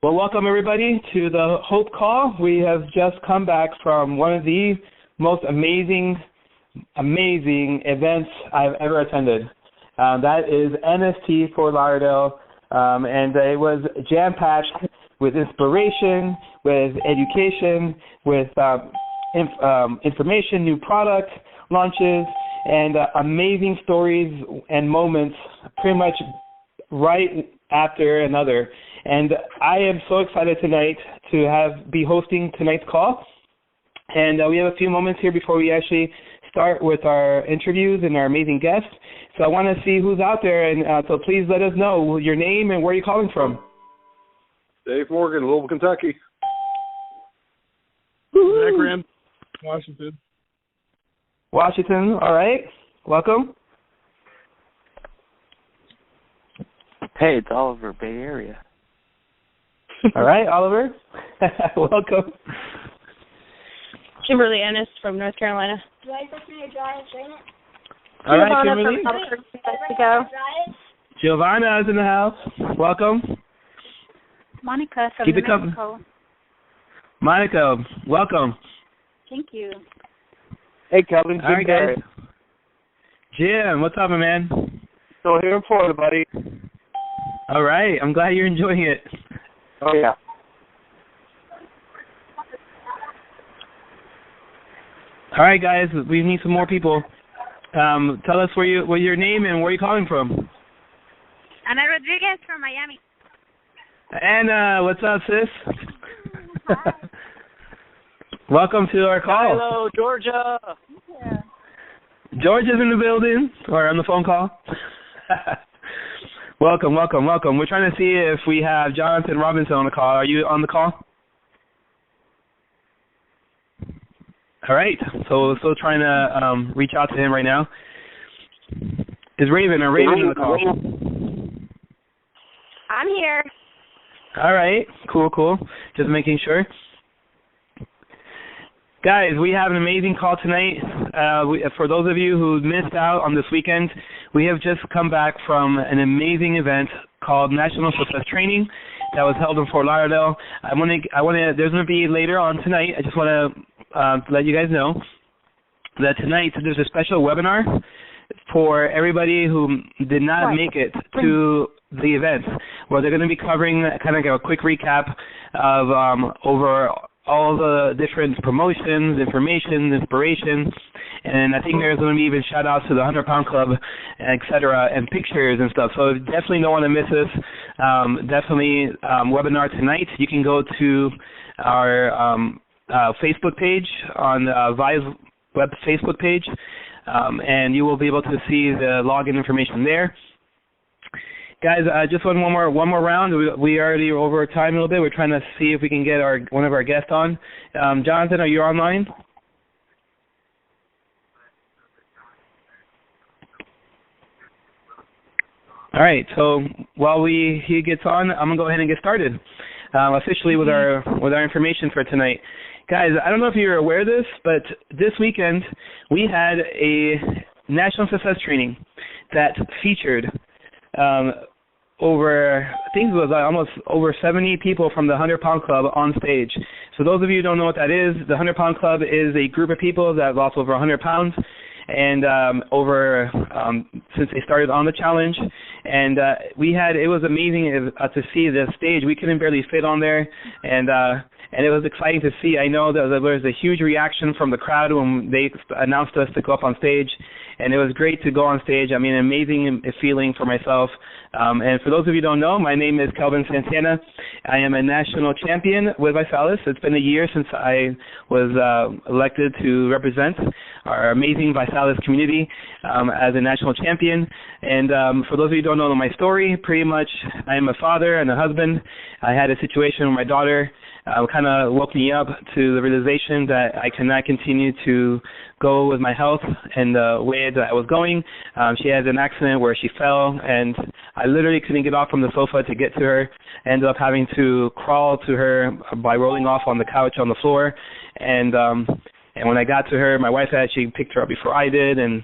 Well, welcome everybody to the Hope Call. We have just come back from one of the most amazing events I've ever attended. That is NST Fort Lauderdale, and it was jam-packed with inspiration, with education, with information, new product launches, and amazing stories and moments pretty much right after another. And I am so excited tonight to be hosting tonight's call. And we have a few moments here before we actually start with our interviews and our amazing guests. So I want to see who's out there, and so please let us know your name and where you're calling from. Dave Morgan, Louisville, Kentucky. Zach Graham, Washington. Washington, all right. Welcome. Hey, it's Oliver, Bay Area. All right, Oliver. Welcome. Kimberly Ennis from North Carolina. All right, Kimberly. Mexico. Giovanna is in the house. Welcome. Monica from Keep New it coming. Mexico. Monica, welcome. Thank you. Hey, Kelvin. All right, guys. Jim, what's up, my man? Still here in Florida, buddy. All right, I'm glad you're enjoying it. Oh, yeah. All right, guys, we need some more people. Tell us what your name and where you're calling from. Ana Rodriguez from Miami. Anna, what's up, sis? Welcome to our call. Hello, Georgia. Yeah. Georgia's in the building, or on the phone call. Welcome. We're trying to see if we have Jonathan Robinson on the call. Are you on the call? All right. So we're still trying to reach out to him right now. Is Raven on the call? I'm here. All right. Cool. Just making sure. Guys, we have an amazing call tonight. For those of you who missed out on this weekend, we have just come back from an amazing event called National Success Training that was held in Fort Lauderdale. There's going to be later on tonight. I just want to let you guys know that tonight there's a special webinar for everybody who did not make it to the event, where they're going to be covering kind of a quick recap of over all the different promotions, information, inspiration, and I think there's going to be even shout-outs to the 100-Pound Club, et cetera, and pictures and stuff. So definitely don't want to miss this. Definitely webinar tonight. You can go to our Facebook page, on ViHOPE's web Facebook page, and you will be able to see the login information there. Guys, just one more round. We already are over time a little bit. We're trying to see if we can get one of our guests on. Jonathan, are you online? All right. So while he gets on, I'm gonna go ahead and get started officially with our information for tonight. Guys, I don't know if you're aware of this, but this weekend we had a National Success Training that featured I think it was almost over 70 people from the 100-Pound Club on stage. So those of you who don't know what that is, the 100-Pound Club is a group of people that have lost over 100 pounds and since they started on the challenge. And it was amazing to see the stage. We couldn't barely fit on there, and it was exciting to see. I know that there was a huge reaction from the crowd when they announced us to go up on stage, and it was great to go on stage. I mean, amazing feeling for myself. And for those of you who don't know, my name is Kelvin Santana. I am a national champion with ViSalus. It's been a year since I was elected to represent our amazing ViSalus community as a national champion. And for those of you who don't know my story, pretty much I am a father and a husband. I had a situation where my daughter kind of woke me up to the realization that I cannot continue to go with my health and the way that I was going. She had an accident where she fell, and I literally couldn't get off from the sofa to get to her. I ended up having to crawl to her by rolling off on the couch on the floor. And when I got to her, my wife actually picked her up before I did, and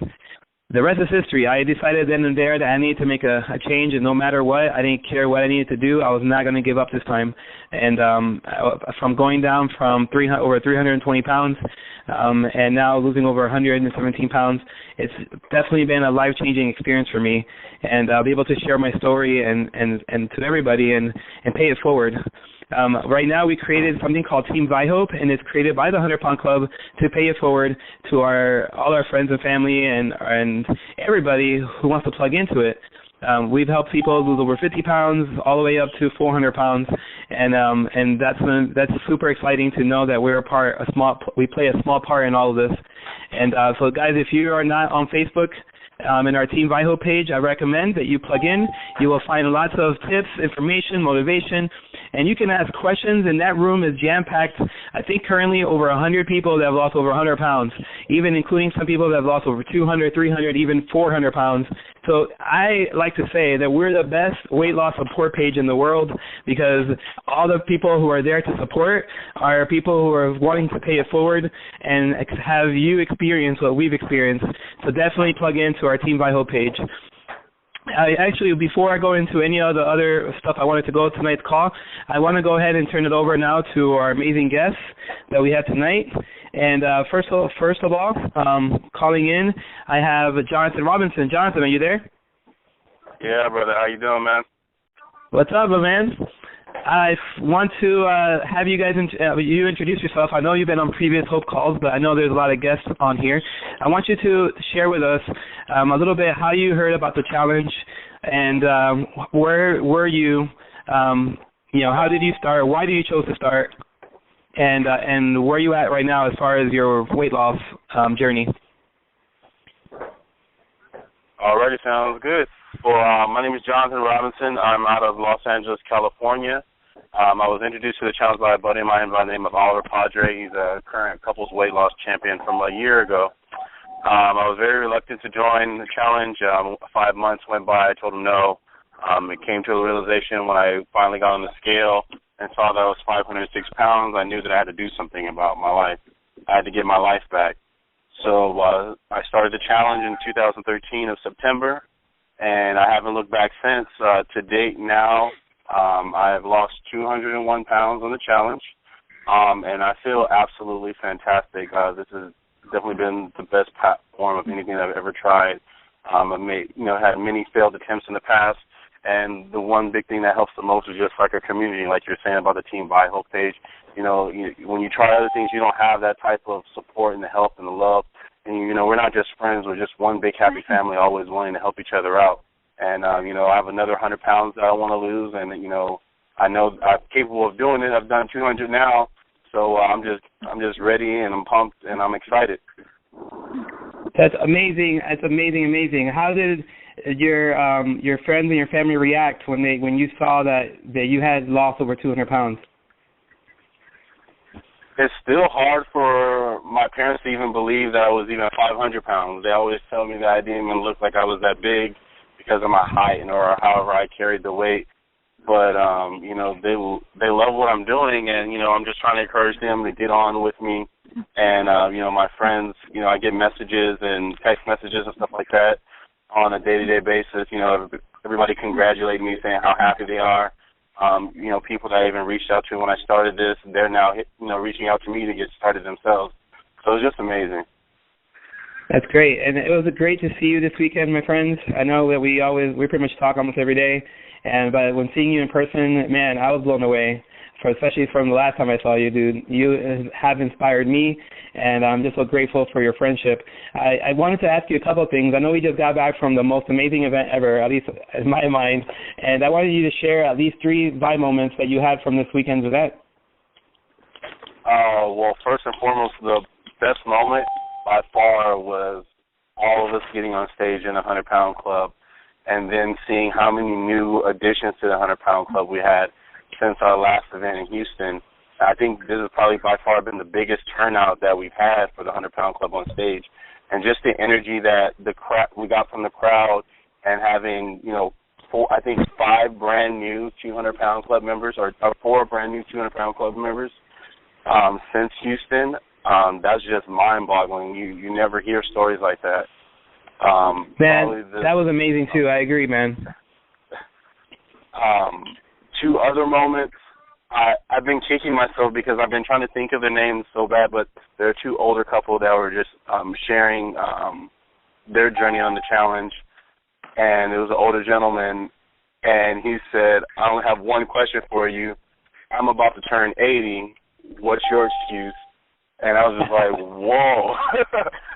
the rest is history. I decided then and there that I needed to make a change, and no matter what, I didn't care what I needed to do. I was not going to give up this time. And from going down from over 320 pounds and now losing over 117 pounds, it's definitely been a life-changing experience for me. And I'll be able to share my story and to everybody and pay it forward. Right now, we created something called Team ViHOPE, and it's created by the 100-pound club to pay it forward to all our friends and family and everybody who wants to plug into it. We've helped people lose over 50 pounds all the way up to 400 pounds, and that's super exciting to know that we play a small part in all of this. And so, guys, if you are not on Facebook, in our Team ViHOPE page, I recommend that you plug in. You will find lots of tips, information, motivation, and you can ask questions, and that room is jam-packed. I think currently over 100 people that have lost over 100 pounds, even including some people that have lost over 200, 300, even 400 pounds. So I like to say that we're the best weight loss support page in the world because all the people who are there to support are people who are wanting to pay it forward and have you experience what we've experienced. So definitely plug into our Team ViHOPE page. Before I go into any of the other stuff I wanted to go tonight's call, I want to go ahead and turn it over now to our amazing guests that we have tonight. And first of all, calling in, I have Jonathan Robinson. Jonathan, are you there? Yeah, brother. How you doing, man? What's up, man? I want to have you guys you introduce yourself. I know you've been on previous Hope calls, but I know there's a lot of guests on here. I want you to share with us a little bit how you heard about the challenge and where were you, how did you start, why did you chose to start, and where are you at right now as far as your weight loss journey? Alrighty, sounds good. Well, my name is Jonathan Robinson. I'm out of Los Angeles, California. I was introduced to the challenge by a buddy of mine by the name of Oliver Padre. He's a current couples weight loss champion from a year ago. I was very reluctant to join the challenge. 5 months went by. I told him no. It came to a realization when I finally got on the scale and saw that I was 506 pounds. I knew that I had to do something about my life. I had to get my life back. So I started the challenge in 2013 of September, and I haven't looked back since. To date now, I have lost 201 pounds on the challenge, and I feel absolutely fantastic. This has definitely been the best platform of anything I've ever tried. I've had many failed attempts in the past, and the one big thing that helps the most is just like a community, like you're saying about the Team ViHOPE page. When you try other things, you don't have that type of support and the help and the love. And, we're not just friends. We're just one big happy family, always willing to help each other out. And, I have another 100 pounds that I want to lose. And, I know I'm capable of doing it. I've done 200 now. So I'm just ready, and I'm pumped, and I'm excited. That's amazing. That's amazing. How did your friends and your family react when you saw that you had lost over 200 pounds? It's still hard for my parents to even believe that I was even 500 pounds. They always tell me that I didn't even look like I was that big because of my height or however I carried the weight. But, they love what I'm doing, and, I'm just trying to encourage them to get on with me. And, my friends, I get messages and text messages and stuff like that on a day-to-day basis. Everybody congratulating me, saying how happy they are. People that I even reached out to when I started this, they're now, reaching out to me to get started themselves. So it's just amazing. That's great. And it was great to see you this weekend, my friends. I know that we pretty much talk almost every day. But when seeing you in person, man, I was blown away, especially from the last time I saw you, dude. You have inspired me, and I'm just so grateful for your friendship. I wanted to ask you a couple of things. I know we just got back from the most amazing event ever, at least in my mind, and I wanted you to share at least 3 Vi moments that you had from this weekend's event. Well, first and foremost, the best moment by far was all of us getting on stage in the 100-pound club, and then seeing how many new additions to the 100-pound club we had since our last event in Houston. I think this has probably by far been the biggest turnout that we've had for the 100-pound club on stage. And just the energy that we got from the crowd, and having, 5 brand new 200-pound club members, or 4 brand new 200-pound club members since Houston, that's just mind-boggling. You never hear stories like that. Man, that was amazing too. I agree, man. Two other moments. I've been kicking myself because I've been trying to think of the names so bad, but there are two older couple that were just sharing their journey on the challenge, and it was an older gentleman, and he said, "I only have one question for you. I'm about to turn 80. What's your excuse?" And I was just like, whoa.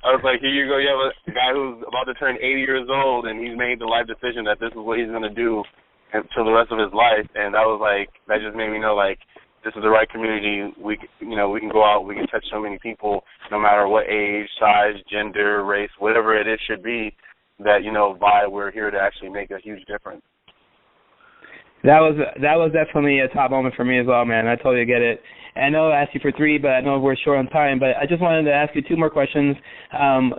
I was like, here you go. You have a guy who's about to turn 80 years old, and he's made the life decision that this is what he's going to do until the rest of his life. And I was like, that just made me know, like, this is the right community. We can go out. We can touch so many people, no matter what age, size, gender, race, whatever it is should be, that, we're here to actually make a huge difference. That was definitely a top moment for me as well, man. I totally get it. I know I asked you for 3, but I know we're short on time. But I just wanted to ask you 2 more questions.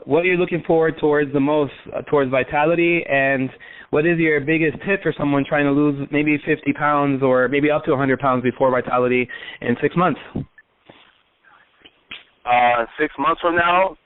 What are you looking forward towards the most towards Vitality, and what is your biggest tip for someone trying to lose maybe 50 pounds or maybe up to 100 pounds before Vitality in 6 months? 6 months from now,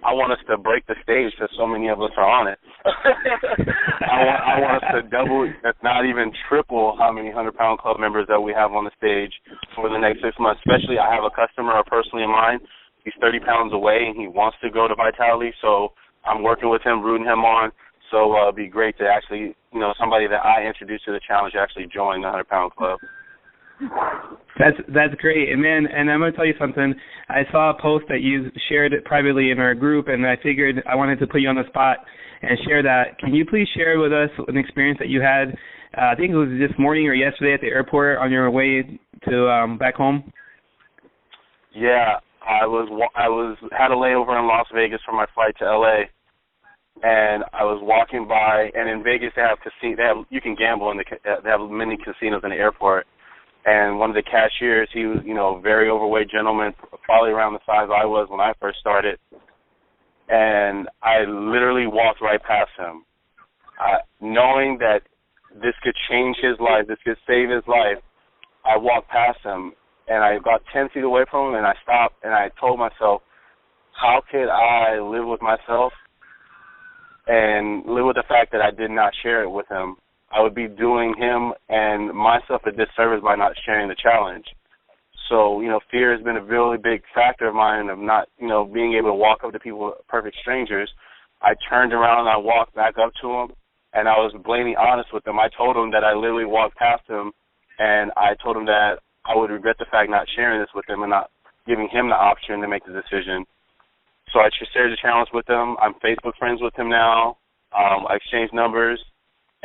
I want us to break the stage because so many of us are on it. I want us to double, if not even triple, how many 100-pound club members that we have on the stage for the next 6 months. Especially, I have a customer personally in mind. He's 30 pounds away, and he wants to go to Vitality, so I'm working with him, rooting him on. So it'd be great to actually, somebody that I introduced to the challenge actually join the 100-pound club. That's great, and man, and I'm gonna tell you something. I saw a post that you shared it privately in our group, and I figured I wanted to put you on the spot and share that. Can you please share with us an experience that you had? I think it was this morning or yesterday at the airport on your way to back home. Yeah, I had a layover in Las Vegas for my flight to LA, and I was walking by, and in Vegas you can gamble they have many casinos in the airport. And one of the cashiers, he was, a very overweight gentleman, probably around the size I was when I first started. And I literally walked right past him. Knowing that this could change his life, this could save his life, I walked past him, and I got 10 feet away from him, and I stopped, and I told myself, how could I live with myself and live with the fact that I did not share it with him? I would be doing him and myself a disservice by not sharing the challenge. So, fear has been a really big factor of mine of not, being able to walk up to people, perfect strangers. I turned around and I walked back up to him, and I was blatantly honest with him. I told him that I literally walked past him, and I told him that I would regret the fact not sharing this with him and not giving him the option to make the decision. So I shared the challenge with him. I'm Facebook friends with him now. I exchanged numbers.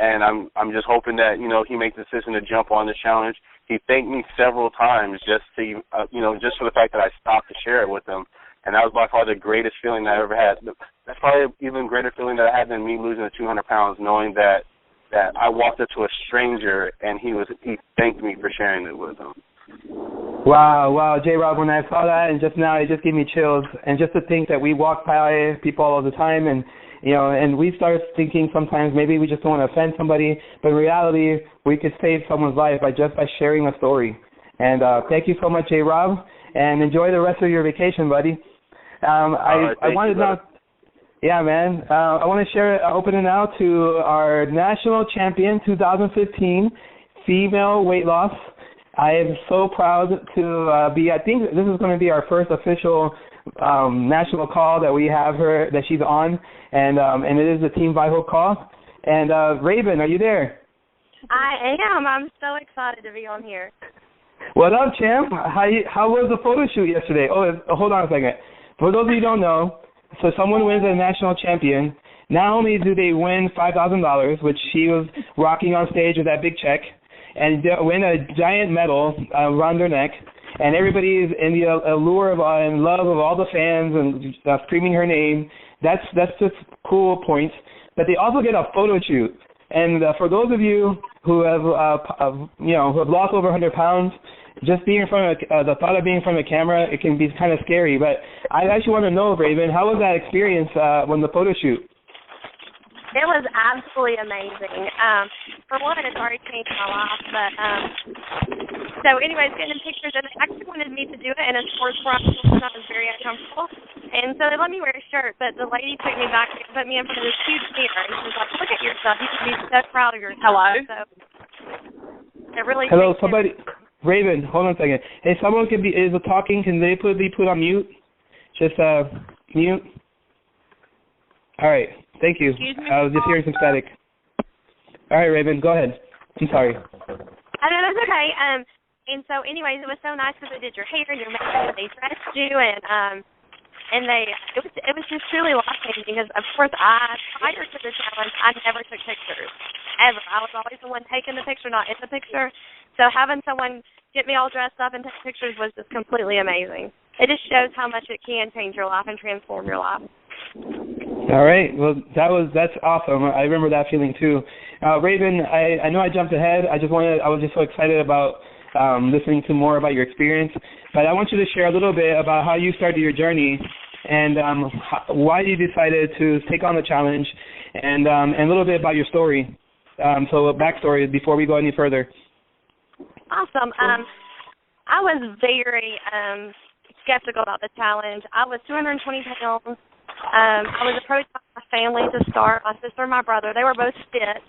And I'm just hoping that, he makes the decision to jump on the challenge. He thanked me several times just to, just for the fact that I stopped to share it with him. And that was by far the greatest feeling that I ever had. That's probably an even greater feeling that I had than me losing the 200 pounds, knowing that I walked up to a stranger and he thanked me for sharing it with him. Wow, J-Rob, when I saw that and just now, it just gave me chills. And just to think that we walk by people all the time and we start thinking sometimes maybe we just don't want to offend somebody, but in reality, we could save someone's life by sharing a story. And thank you so much, J-Rob, and enjoy the rest of your vacation, buddy. I wanted now, yeah, man. I want to open it now to our national champion 2015 female weight loss. I am so proud to be. I think this is going to be our first official national call that we have her, that she's on, and it is the Team ViHOPE call. And Raven, are you there? I am. I'm so excited to be on here. What up, champ? How was the photo shoot yesterday? Oh, hold on a second. For those of you who don't know, so someone wins a national champion. Not only do they win $5,000, which she was rocking on stage with that big check, and win a giant medal around their neck, and everybody is in the allure of and love of all the fans and screaming her name. That's just cool points. But they also get a photo shoot. And for those of you who have who have lost over 100 pounds, just being in front of the thought of being in front of the camera, it can be kind of scary. But I actually want to know, Raven, how was that experience when the photo shoot? It was absolutely amazing. For one, it's already changed my life. But so, anyways, getting pictures, and they actually wanted me to do it in a sports bra, and I was very uncomfortable. And so they let me wear a shirt, but the lady took me back and put me in front of this huge mirror, and she was like, look at yourself. You should be so proud of yourself. Hello? So it really Hello, changed somebody. Raven, hold on a second. Hey, someone is talking. Can they be put on mute? Just mute. All right. Thank you. Excuse me? I was just hearing some static. All right, Raven, go ahead. I'm sorry. I know, that's okay. And so, anyways, it was so nice because they did your hair and your makeup, and they dressed you, and it was just truly life-changing because, of course, prior to the challenge, I never took pictures, ever. I was always the one taking the picture, not in the picture. So having someone get me all dressed up and take pictures was just completely amazing. It just shows how much it can change your life and transform your life. All right. Well, that's awesome. I remember that feeling too. Raven, I know I jumped ahead. I was just so excited about listening to more about your experience. But I want you to share a little bit about how you started your journey and why you decided to take on the challenge, and a little bit about your story. So a backstory before we go any further. Awesome. I was very skeptical about the challenge. I was 220 pounds. I was approached by my family to start, my sister and my brother. They were both fit,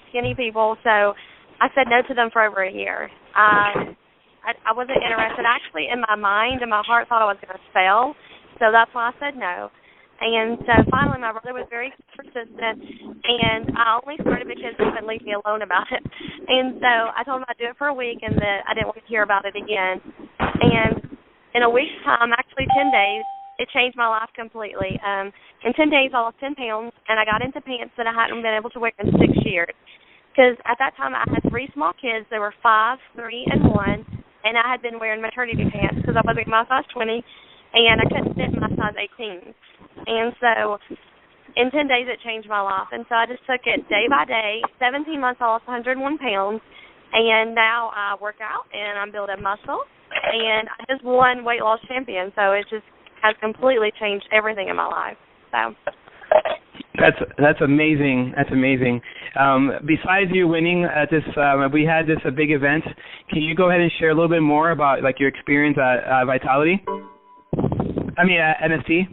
skinny people, so I said no to them for over a year. I wasn't interested. Actually, in my mind and my heart, thought I was going to fail, so that's why I said no. And so finally my brother was very persistent, and I only started because he wouldn't leave me alone about it. And so I told him I'd do it for a week and that I didn't want to hear about it again. And in a week's time, actually 10 days, it changed my life completely. In 10 days, I lost 10 pounds, and I got into pants that I hadn't been able to wear in 6 years. Because at that time, I had 3 small kids. They were 5, 3, and 1, and I had been wearing maternity pants because I wasn't my size 20, and I couldn't fit in my size 18. And so in 10 days, it changed my life. And so I just took it day by day. 17 months, I lost 101 pounds, and now I work out, and I'm building muscle, and I just won weight loss champion, so it just has completely changed everything in my life. So that's amazing. That's amazing. Besides you winning at this, we had a big event. Can you go ahead and share a little bit more about your experience at Vitality? At NST.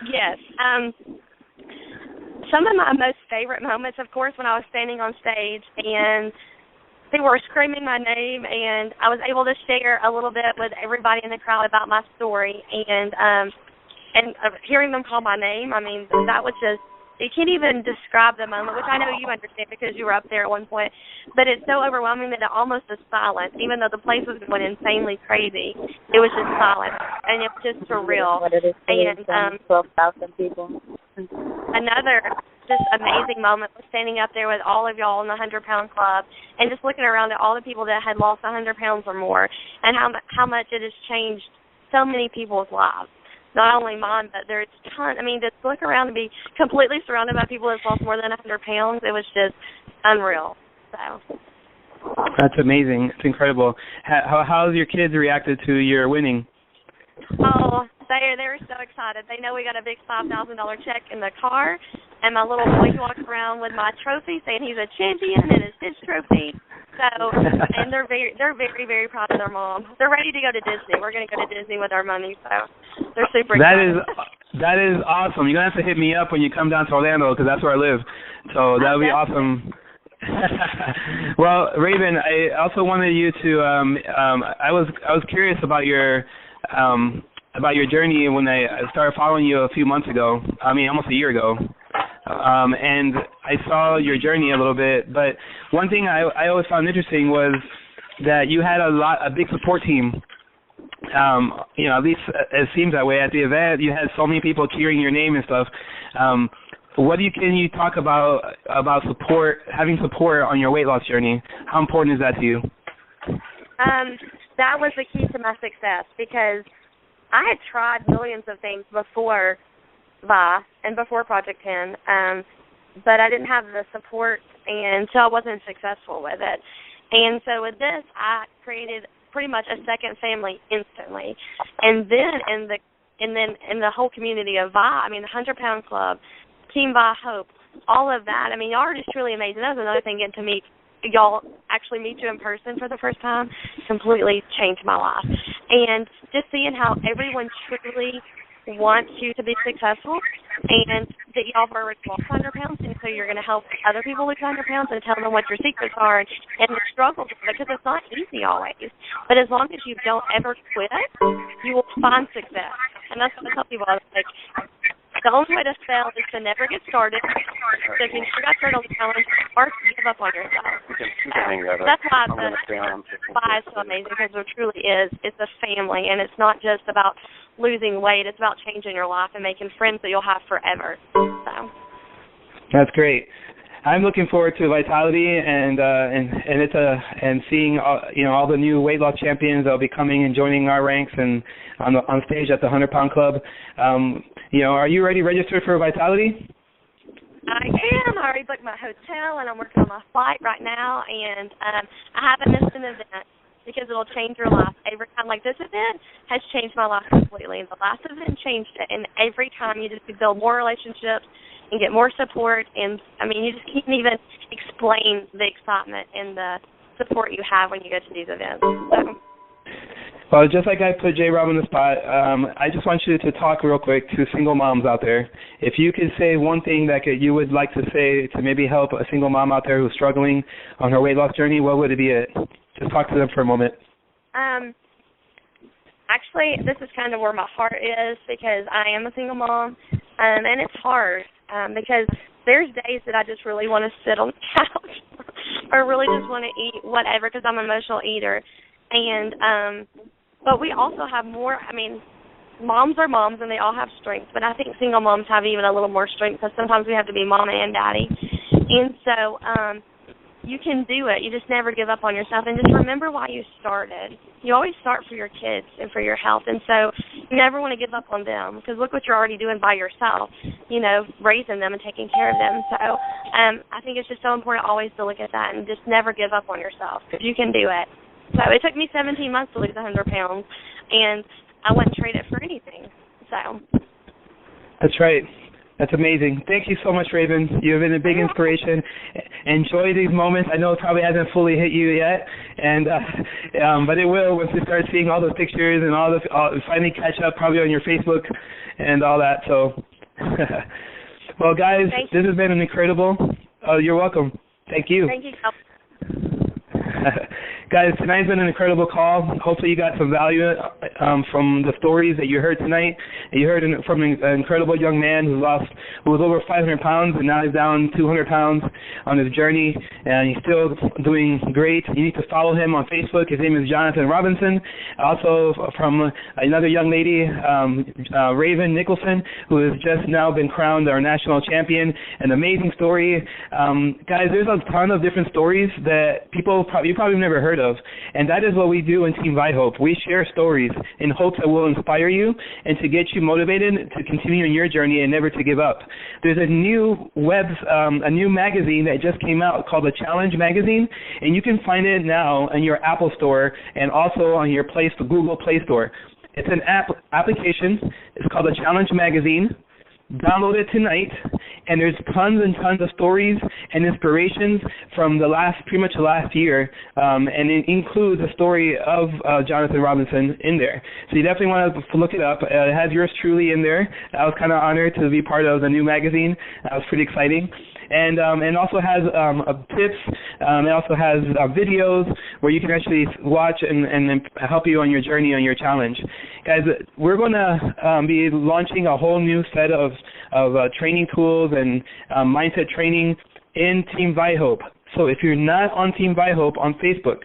Yes. Some of my most favorite moments, of course, when I was standing on stage and people were screaming my name, and I was able to share a little bit with everybody in the crowd about my story, and hearing them call my name. I mean, that was just, you can't even describe the moment, which I know you understand because you were up there at one point, but it's so overwhelming that it almost is silent, even though the place was going insanely crazy. It was just silent, and it was just surreal. And 12,000 people. Another just amazing moment was standing up there with all of y'all in the 100-pound club and just looking around at all the people that had lost 100 pounds or more, and how much it has changed so many people's lives. Not only mine, but there's tons. I mean, to look around and be completely surrounded by people that's lost more than 100 pounds, it was just unreal. So that's amazing. It's incredible. How's your kids reacted to your winning? Oh, they were so excited. They know we got a big $5,000 check in the car, and my little boy walks around with my trophy saying he's a champion and it's his trophy. So, and they're very, very proud of their mom. They're ready to go to Disney. We're going to go to Disney with our money, so they're super excited. That is awesome. You're going to have to hit me up when you come down to Orlando because that's where I live. So that would be awesome. Well, Raven, I also wanted you to. I was curious about your journey when I started following you a few months ago. Almost a year ago. And I saw your journey a little bit, but one thing I always found interesting was that you had a big support team. At least it seems that way at the event. You had so many people cheering your name and stuff. Can you talk about support, having support on your weight loss journey? How important is that to you? That was the key to my success because I had tried millions of things before Vi and before Project 10, but I didn't have the support, and so I wasn't successful with it. And so with this, I created pretty much a second family instantly. And then in the whole community of Vi, the 100-pound club, Team ViHOPE, all of that. Y'all are just truly amazing. That was another thing, getting to meet y'all, actually meet you in person for the first time, completely changed my life. And just seeing how everyone truly want you to be successful, and that y'all have already lost 100 pounds, and so you're going to help other people lose 100 pounds and tell them what your secrets are and the struggles, because it's not easy always. But as long as you don't ever quit it, you will find success. And that's what I tell people. I was like, the only way to fail is to never get started. So if you never got started on the challenge, or give up on yourself. That's why the Spy is so amazing, because there truly is. It's a family, and it's not just about losing weight. It's about changing your life and making friends that you'll have forever. So. That's great. I'm looking forward to Vitality and seeing all the new weight loss champions that'll be coming and joining our ranks and on stage at the 100-pound club. Are you already registered for Vitality? I am. I already booked my hotel, and I'm working on my flight right now. And I haven't missed an event because it'll change your life. Every time, like this event has changed my life completely, and the last event changed it. And every time you just build more relationships and get more support, and you just can't even explain the excitement and the support you have when you go to these events. So. Well, just like I put J-Rob on the spot, I just want you to talk real quick to single moms out there. If you could say one thing that you would like to say to maybe help a single mom out there who's struggling on her weight loss journey, what would it be? Just talk to them for a moment. Actually, this is kind of where my heart is, because I am a single mom, and it's hard because there's days that I just really want to sit on the couch or really just want to eat whatever, because I'm an emotional eater. And but we also have more, moms are moms and they all have strengths, but I think single moms have even a little more strength, because sometimes we have to be mama and daddy. And so you can do it. You just never give up on yourself, and just remember why you started. You always start for your kids and for your health, and so you never want to give up on them, because look what you're already doing by yourself, raising them and taking care of them. So I think it's just so important always to look at that and just never give up on yourself, because you can do it. So it took me 17 months to lose 100 pounds, and I wouldn't trade it for anything. So. That's right. That's amazing. Thank you so much, Raven. You've been a big inspiration. Enjoy these moments. I know it probably hasn't fully hit you yet, and but it will once you start seeing all those pictures and finally catch up probably on your Facebook and all that. So, well, guys, this has been an incredible. You're welcome. Thank you. Thank you. Guys, tonight's been an incredible call. Hopefully you got some value from the stories that you heard tonight. You heard from an incredible young man who was over 500 pounds, and now he's down 200 pounds on his journey, and he's still doing great. You need to follow him on Facebook. His name is Jonathan Robinson. Also from another young lady, Raven Nicholson, who has just now been crowned our national champion. An amazing story. Guys, there's a ton of different stories that you probably never heard of, and that is what we do in Team ViHOPE. We share stories in hopes that will inspire you and to get you motivated to continue on your journey and never to give up. There's a new magazine that just came out called the Challenge Magazine, and you can find it now in your Apple Store and also on your Google Play Store. It's an application. It's called the Challenge Magazine. Download it tonight, and there's tons and tons of stories and inspirations from pretty much the last year, and it includes a story of Jonathan Robinson in there. So you definitely want to look it up. It has yours truly in there. I was kind of honored to be part of the new magazine. That was pretty exciting. And also has tips. It also has videos where you can actually watch and help you on your journey, on your challenge. Guys, we're going to be launching a whole new set of training tools and mindset training in Team ViHOPE. So if you're not on Team ViHOPE on Facebook,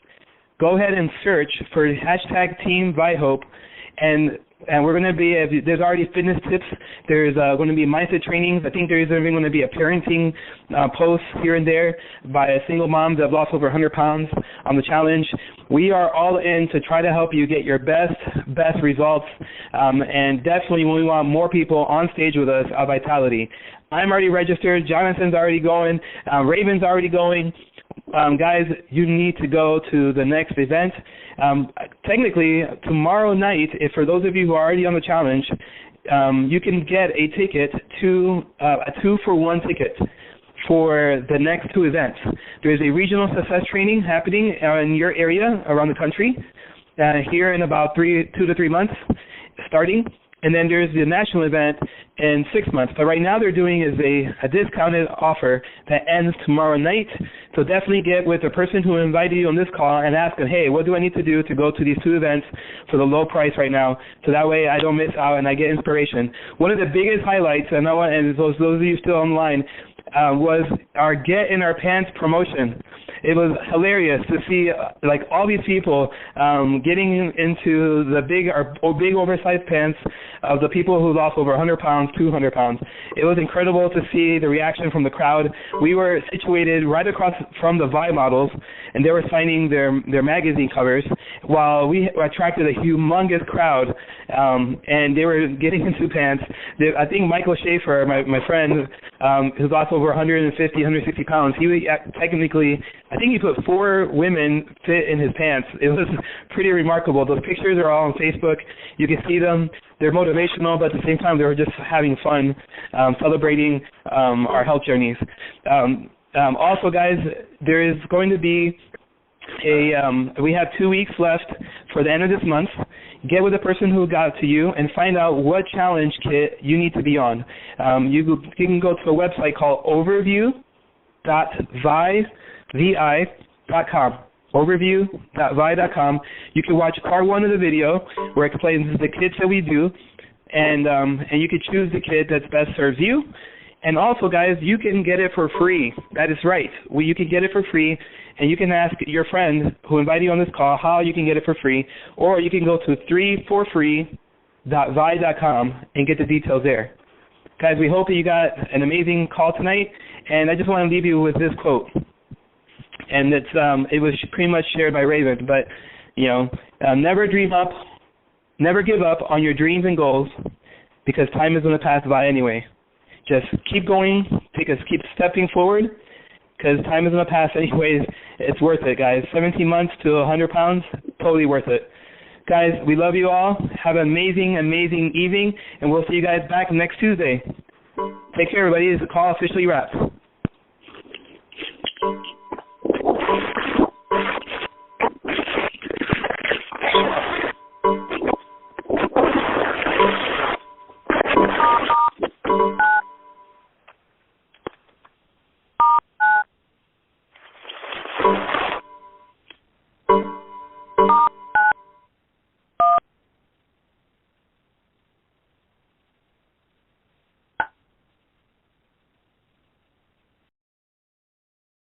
go ahead and search for hashtag Team ViHOPE, and we're going to be, there's already fitness tips, there's going to be mindset trainings. I think there's even going to be a parenting post here and there by a single mom that have lost over 100 pounds on the challenge. We are all in to try to help you get your best results, and definitely we want more people on stage with us at Vitality. I'm already registered, Jonathan's already going, Raven's already going. Guys, you need to go to the next event. Technically, tomorrow night, for those of you who are already on the challenge, you can get a ticket a 2-for-1 ticket for the next two events. There's a regional success training happening in your area around the country here in about 2 to 3 months starting. And then there's the national event in 6 months. But right now they're doing is a discounted offer that ends tomorrow night. So definitely get with the person who invited you on this call and ask them, hey, what do I need to do to go to these 2 events for the low price right now? So that way I don't miss out and I get inspiration. One of the biggest highlights, and those of you still online, was our Get in Our Pants promotion. It was hilarious to see like all these people getting into the big oversized pants of the people who lost over 100 pounds, 200 pounds. It was incredible to see the reaction from the crowd. We were situated right across from the ViHOPE models, and they were signing their magazine covers while we attracted a humongous crowd, and they were getting into pants. I think Michael Schaefer, my friend, who's lost over 150, 160 pounds, he technically, I think he put 4 women fit in his pants. It was pretty remarkable. Those pictures are all on Facebook. You can see them. They're motivational, but at the same time, they were just having fun, celebrating our health journeys. Also, guys, there is going to be we have 2 weeks left for the end of this month. Get with the person who got to you and find out what challenge kit you need to be on. You can go to a website called overview.vi.com. overview.vi.com. You can watch part 1 of the video where it explains the kits that we do, and you can choose the kit that best serves you. And also, guys, you can get it for free. That is right. You can get it for free, and you can ask your friend who invited you on this call how you can get it for free, or you can go to 3forfree.vi.com and get the details there. Guys, we hope that you got an amazing call tonight, and I just want to leave you with this quote. And it was pretty much shared by Raven, but, never give up on your dreams and goals, because time is going to pass by anyway. Just keep going, keep stepping forward, because time is going to pass anyways. It's worth it, guys. 17 months to 100 pounds, totally worth it. Guys, we love you all. Have an amazing, amazing evening, and we'll see you guys back next Tuesday. Take care, everybody. This is the call officially wrapped.